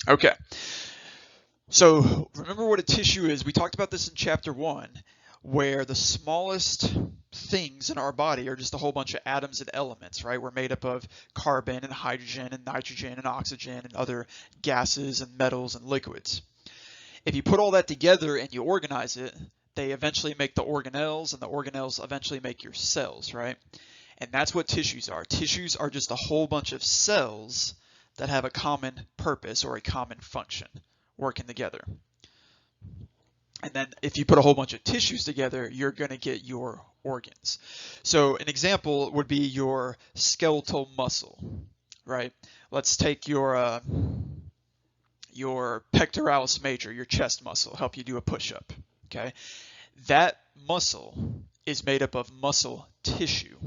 Okay, so remember what a tissue is. We talked about this in chapter 1, where the smallest things in our body are just a whole bunch of atoms and elements, right? We're made up of carbon and hydrogen and nitrogen and oxygen and other gases and metals and liquids. If you put all that together and you organize it, they eventually make the organelles, and the organelles eventually make your cells, right? And that's what tissues are. Tissues are just a whole bunch of cells that have a common purpose or a common function working together. And then if you put a whole bunch of tissues together, you're going to get your organs. So an example would be your skeletal muscle, right? Let's take your pectoralis major, your chest muscle, help you do a push-up, okay? That muscle is made up of muscle tissue.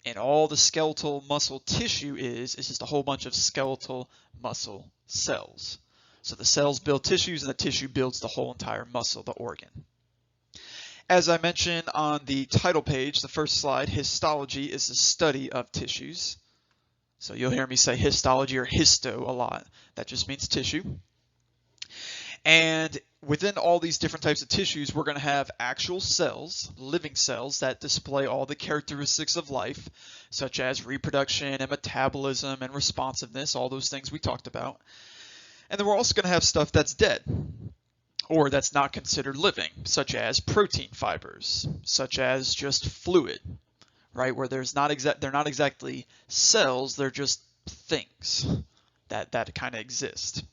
And all the skeletal muscle tissue is just a whole bunch of skeletal muscle cells. So the cells build tissues, and the tissue builds the whole entire muscle, the organ. As I mentioned on the title page, the first slide, histology is the study of tissues. So you'll hear me say histology or histo a lot. That just means tissue. And within all these different types of tissues, we're going to have actual cells, living cells, that display all the characteristics of life, such as reproduction and metabolism and responsiveness, all those things we talked about. And then we're also going to have stuff that's dead, or that's not considered living, such as protein fibers, such as just fluid, right? Where they're not exactly cells, they're just things that kind of exist.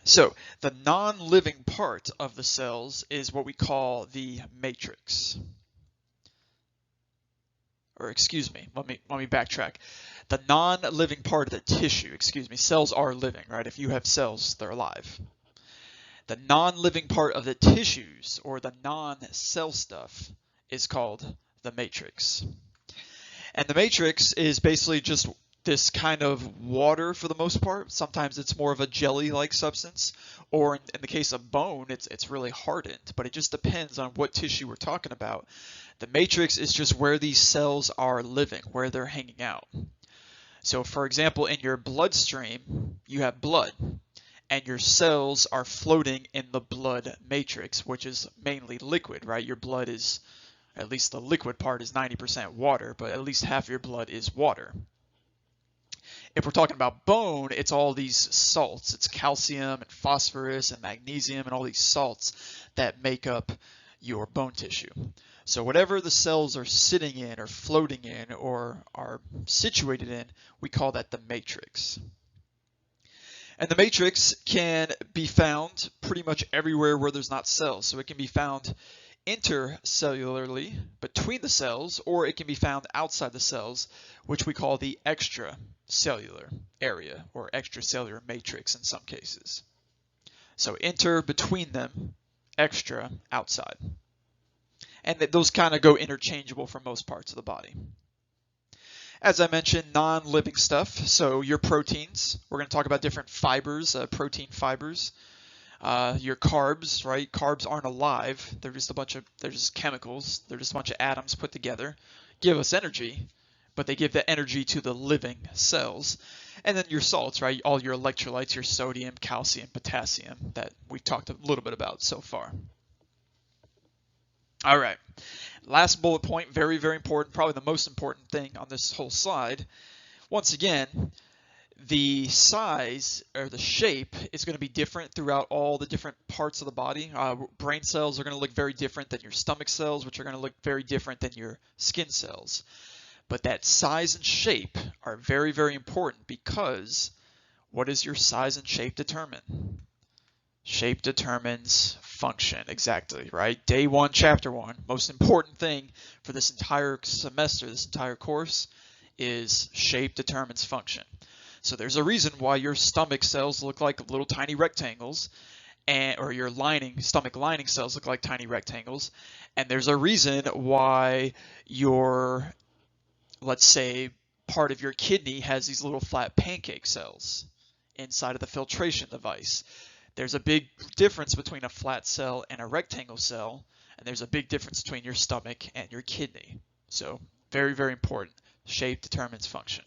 So the non-living part of the cells is what we call the matrix. Or excuse me, let me backtrack. The non-living part of the tissue, cells are living, right? If you have cells, they're alive. The non-living part of the tissues, or the non-cell stuff, is called the matrix. And the matrix is basically just this kind of water for the most part. Sometimes it's more of a jelly-like substance, or in the case of bone, it's really hardened, but it just depends on what tissue we're talking about. The matrix is just where these cells are living, where they're hanging out. So for example, in your bloodstream, you have blood, and your cells are floating in the blood matrix, which is mainly liquid, right? Your blood is, at least the liquid part is 90% water, but at least half your blood is water. If we're talking about bone, it's all these salts. It's calcium and phosphorus and magnesium and all these salts that make up your bone tissue. So whatever the cells are sitting in or floating in or are situated in, we call that the matrix. And the matrix can be found pretty much everywhere where there's not cells. So it can be found intercellularly between the cells, or it can be found outside the cells, which we call the extracellular area or extracellular matrix in some cases. So inter, between them, extra, outside. And those kind of go interchangeable for most parts of the body. As I mentioned, non-living stuff, so your proteins. We're going to talk about different fibers, protein fibers. Your carbs, right? Carbs aren't alive. They're just chemicals. They're just a bunch of atoms put together. Give us energy, but they give the energy to the living cells. And then your salts, right? All your electrolytes, your sodium, calcium, potassium that we've talked a little bit about so far. All right. Last bullet point, very, very important, probably the most important thing on this whole slide. Once again, the size or the shape is going to be different throughout all the different parts of the body. Brain cells are going to look very different than your stomach cells, which are going to look very different than your skin cells. But that size and shape are very, very important, because what does your size and shape determine? Shape determines function, exactly, right? Day 1, chapter 1, most important thing for this entire semester, this entire course, is shape determines function. So there's a reason why your stomach cells look like little tiny rectangles, or your stomach lining cells look like tiny rectangles. And there's a reason why your, let's say, part of your kidney has these little flat pancake cells inside of the filtration device. There's a big difference between a flat cell and a rectangle cell, and there's a big difference between your stomach and your kidney. So very, very important. Shape determines function.